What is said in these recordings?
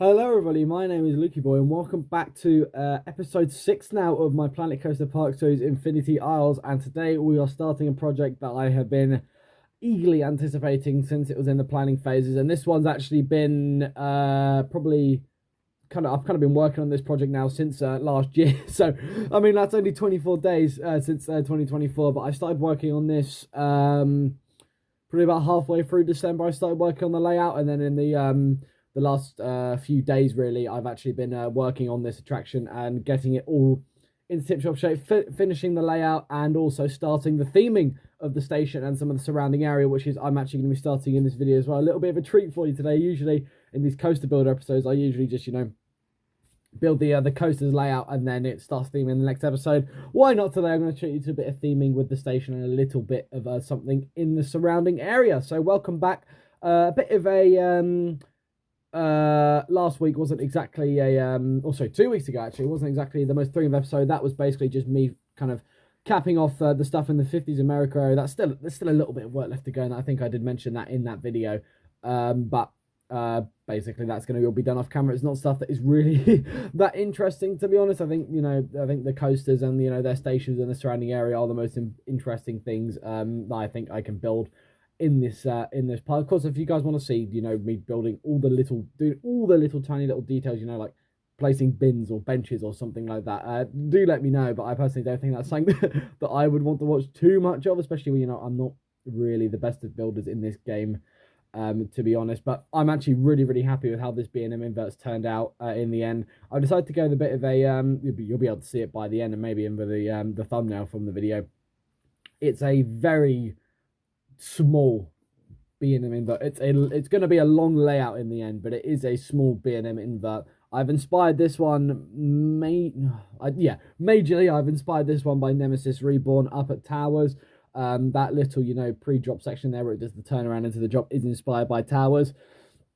Hello everybody, my name is Lukey Boy and welcome back to episode 6 now of my Planet Coaster Park series Infinity Isles, and today we are starting a project that I have been eagerly anticipating since it was in the planning phases, and this one's actually been I've kind of been working on this project now since last year. So I mean that's only 24 days since 2024, but I started working on this probably about halfway through December. I started working on the layout, and then in the last few days, really, I've actually been working on this attraction and getting it all in tip-top shape, finishing the layout and also starting the theming of the station and some of the surrounding area, which is I'm actually going to be starting in this video as well. A little bit of a treat for you today. Usually in these coaster builder episodes, I usually just, build the coaster's layout and then it starts theming in the next episode. Why not today? I'm going to treat you to a bit of theming with the station and a little bit of something in the surrounding area. So welcome back. A bit of a... last week wasn't exactly a 2 weeks ago actually wasn't exactly the most thrilling episode. That was basically just me kind of capping off the stuff in the 50s America area. There's still a little bit of work left to go, and I think I did mention that in that video, but basically that's going to all be done off camera. It's not stuff that is really that interesting, to be honest. I think the coasters and their stations and the surrounding area are the most interesting things that I think I can build in this part. Of course, if you guys want to see me building doing all the little tiny little details, like placing bins or benches or something like that, do let me know. But I personally don't think that's something that I would want to watch too much of, especially when I'm not really the best of builders in this game, to be honest. But I'm actually really happy with how this B&M inverts turned out in the end. I decided to go with a bit of a you'll be able to see it by the end and maybe in the thumbnail from the video. It's a very small B&M invert. It's going to be a long layout in the end, but it is a small B&M invert. I've inspired this one majorly. I've inspired this one by Nemesis Reborn up at Towers. That little pre-drop section there where it does the turnaround into the drop is inspired by Towers.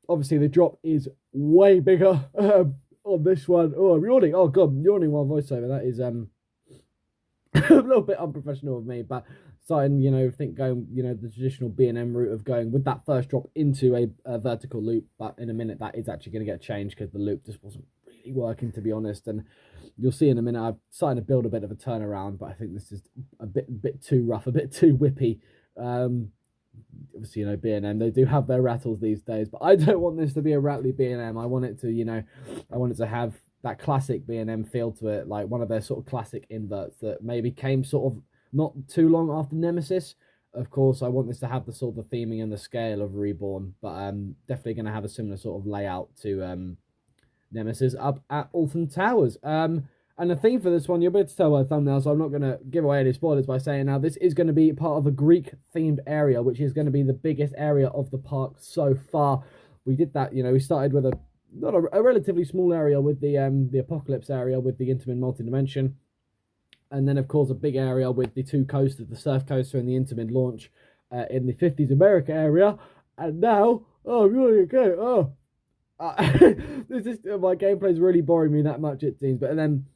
Obviously the drop is way bigger on this one. Oh, I'm yawning. Oh god, I'm yawning while voiceover. That is a little bit unprofessional of me, but starting, going, the traditional B&M route of going with that first drop into a vertical loop. But in a minute, that is actually going to get changed because the loop just wasn't really working, to be honest. And you'll see in a minute, I've started to build a bit of a turnaround, but I think this is a bit too rough, a bit too whippy. Obviously, B&M, they do have their rattles these days, but I don't want this to be a rattly B&M. I want it to, have that classic B&M feel to it, like one of their sort of classic inverts that maybe came sort of not too long after Nemesis. Of course, I want this to have the sort of theming and the scale of Reborn, but I'm definitely going to have a similar sort of layout to Nemesis up at Alton Towers. And the theme for this one, you'll be able to tell by the thumbnail, so I'm not going to give away any spoilers by saying now this is going to be part of a Greek-themed area, which is going to be the biggest area of the park so far. We did that, we started with a relatively small area with the Apocalypse area with the Intamin multi-dimension. And then, of course, a big area with the two coasters, the Surf Coaster and the Intamin launch in the 50s America area. And now, really okay. My gameplay is really boring me that much, it seems. But then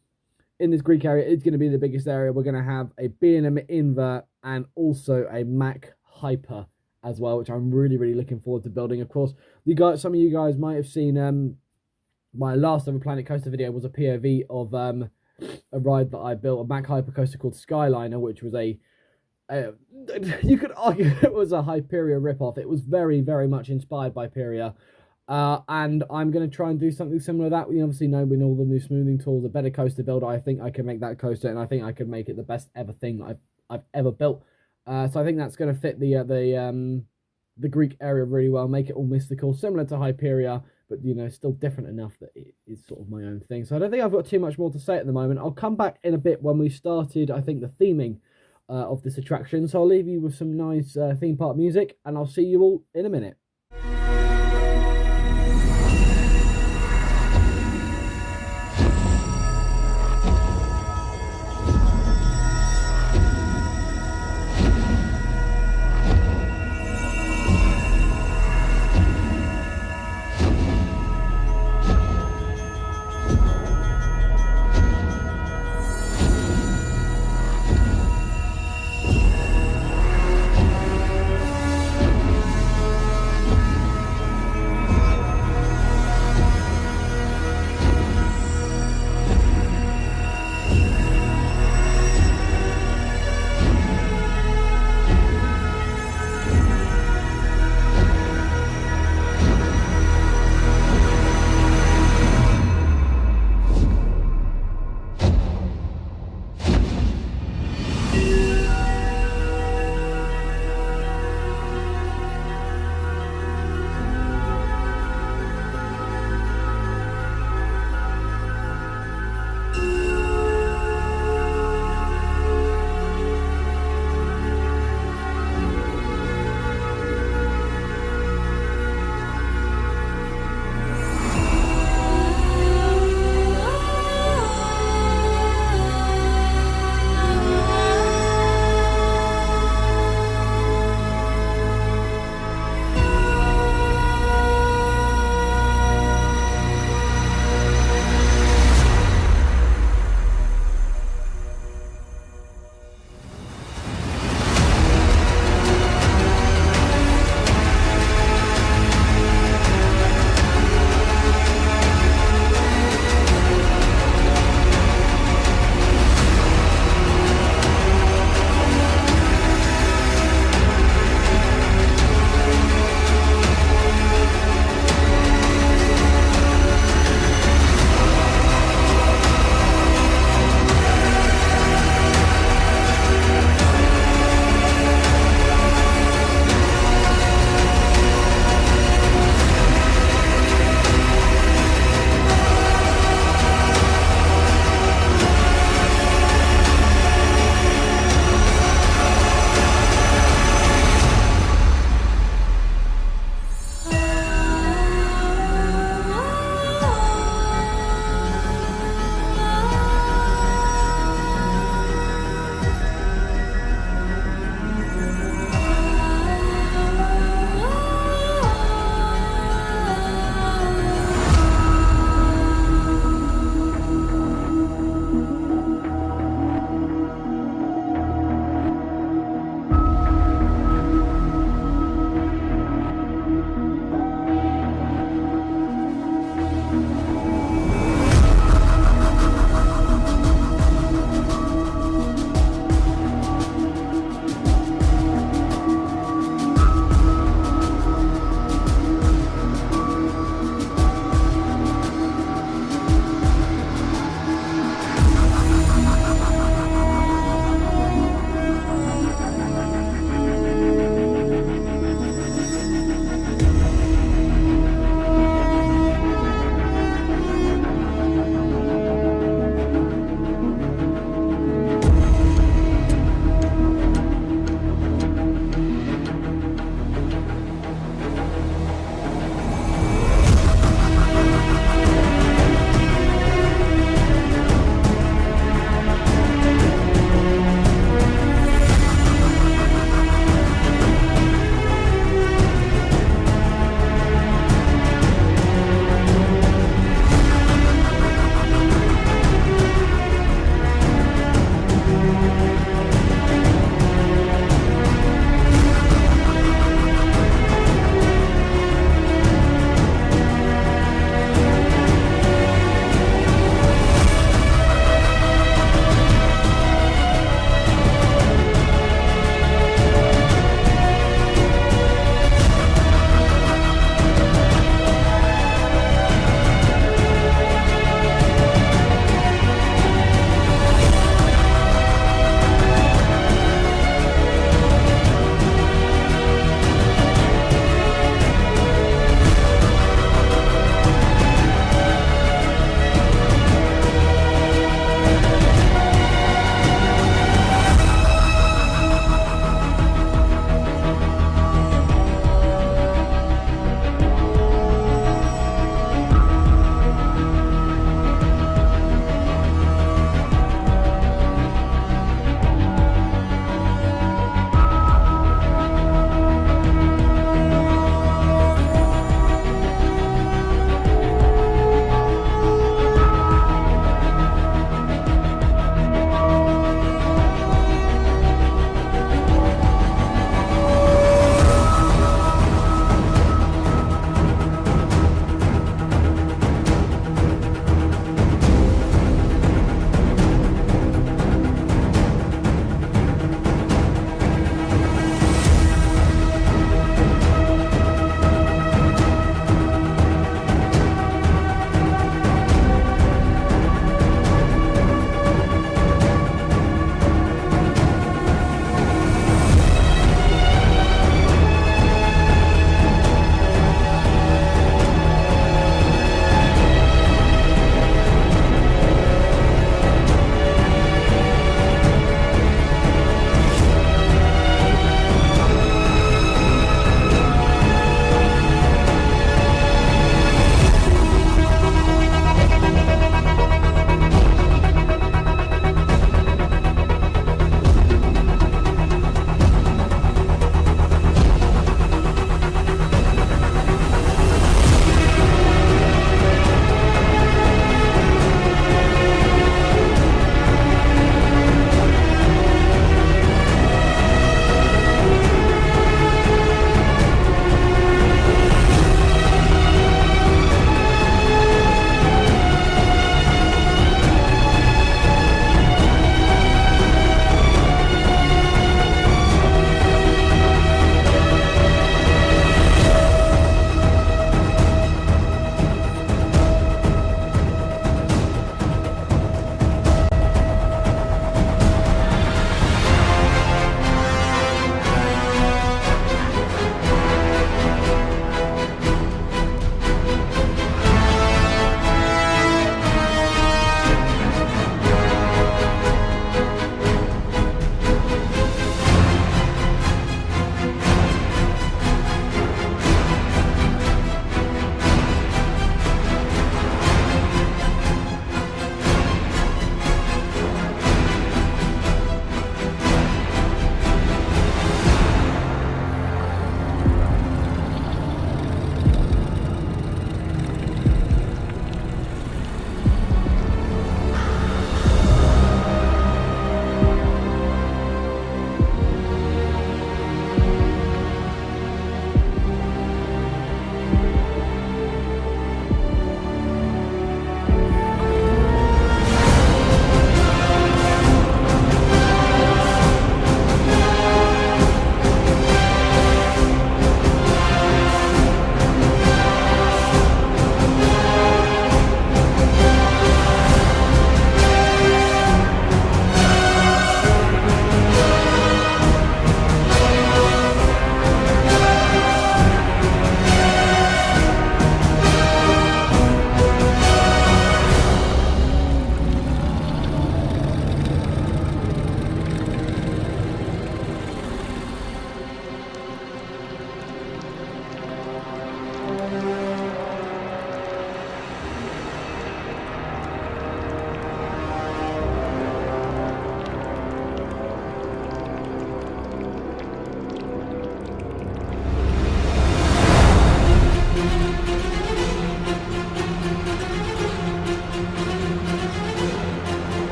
in this Greek area, it's going to be the biggest area. We're going to have a B&M invert and also a Mac Hyper as well, which I'm really looking forward to building. Of course, some of you guys might have seen my last ever Planet Coaster video was a POV of a ride that I built, a Mac Hyper coaster called Skyliner, which was you could argue it was a Hyperia ripoff. It was very much inspired by Hyperia, and I'm going to try and do something similar to that. We obviously know with all the new smoothing tools, a better coaster builder, I think I can make that coaster, and I think I could make it the best ever thing I've ever built. So I think that's going to fit the Greek area really well, make it all mystical, similar to Hyperia, but still different enough that it is sort of my own thing. So I don't think I've got too much more to say at the moment. I'll come back in a bit when we started, I think, the theming of this attraction. So I'll leave you with some nice theme park music, and I'll see you all in a minute.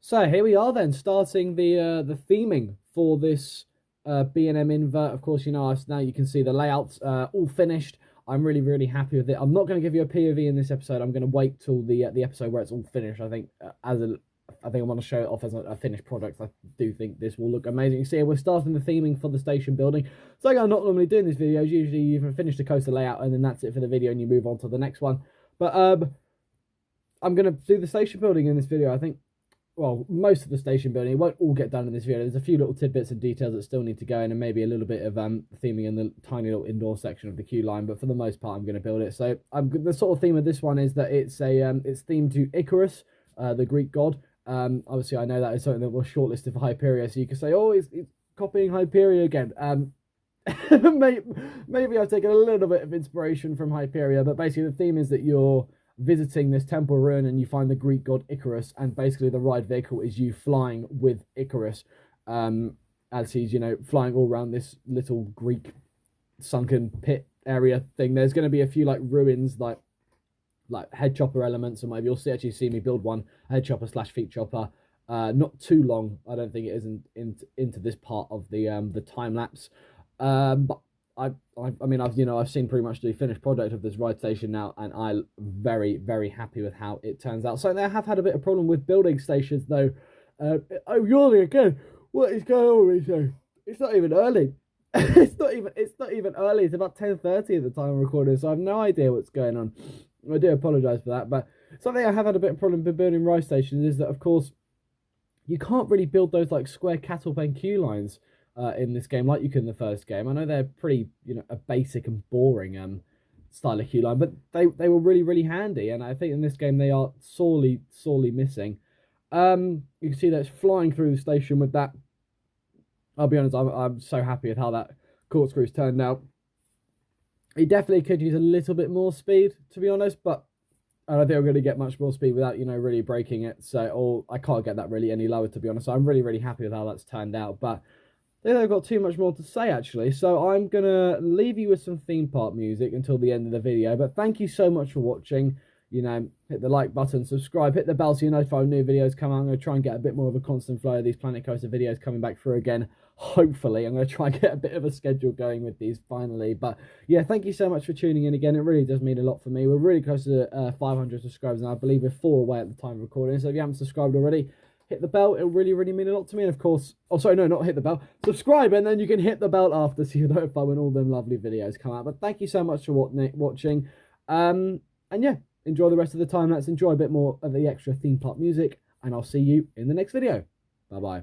So here we are then, starting the theming for this B&M invert. Of course, you know, now you can see the layouts all finished. I'm really happy with it. I'm not going to give you a POV in this episode. I'm going to wait till the episode where it's all finished. I think I think I want to show it off as a finished product. I do think this will look amazing. You see, we're starting the theming for the station building. So like I'm not normally doing these videos. Usually you finish the coaster layout and then that's it for the video and you move on to the next one. But I'm going to do the station building in this video. I think, well, most of the station building. It won't all get done in this video. There's a few little tidbits and details that still need to go in, and maybe a little bit of theming in the tiny little indoor section of the queue line. But for the most part, I'm going to build it. So the sort of theme of this one is that it's themed to Icarus, the Greek god. Obviously, I know that is something that was shortlisted for Hyperia, so you can say, oh, it's copying Hyperia again. Maybe I've taken a little bit of inspiration from Hyperia, but basically the theme is that you're visiting this temple ruin and you find the Greek god Icarus, and basically the ride vehicle is you flying with Icarus as he's, you know, flying all around this little Greek sunken pit area thing. There's going to be a few like ruins, like head chopper elements, and maybe you'll actually see me build one, head chopper / feet chopper. Not too long, I don't think it is into this part of the time lapse. But I mean, I've seen pretty much the finished product of this ride station now, and I'm very happy with how it turns out. So I have had a bit of problem with building stations though. I'm yawning again. What is going on with me? It's not even early. It's not even early. It's about 10:30 at the time I'm recording, so I have no idea what's going on. I do apologise for that, but something I have had a bit of problem with building ride stations is that, of course, you can't really build those like square cattle pen queue lines in this game like you could in the first game. I know they're pretty, you know, a basic and boring style of queue line, but they were really handy, and I think in this game they are sorely missing. You can see that it's flying through the station with that. I'll be honest, I'm so happy with how that corkscrew's turned out. It definitely could use a little bit more speed, to be honest, but I don't think I'm going to get much more speed without, you know, really breaking it. So, or I can't get that really any lower, to be honest. So I'm really happy with how that's turned out, but I think I've got too much more to say, actually. So I'm going to leave you with some theme park music until the end of the video. But thank you so much for watching. You know, hit the like button, subscribe, hit the bell so you're notified when new videos come out. I'm going to try and get a bit more of a constant flow of these Planet Coaster videos coming back through again. Hopefully, I'm going to try and get a bit of a schedule going with these finally. But yeah, thank you so much for tuning in again. It really does mean a lot for me. We're really close to 500 subscribers, and I believe we're 4 away at the time of recording. So if you haven't subscribed already, hit the bell. It'll really mean a lot to me. And of course, oh sorry, no, not hit the bell. Subscribe, and then you can hit the bell after so you're notified when all them lovely videos come out. But thank you so much for watching. And yeah, enjoy the rest of the time. Let's enjoy a bit more of the extra theme park music, and I'll see you in the next video. Bye-bye.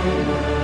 you.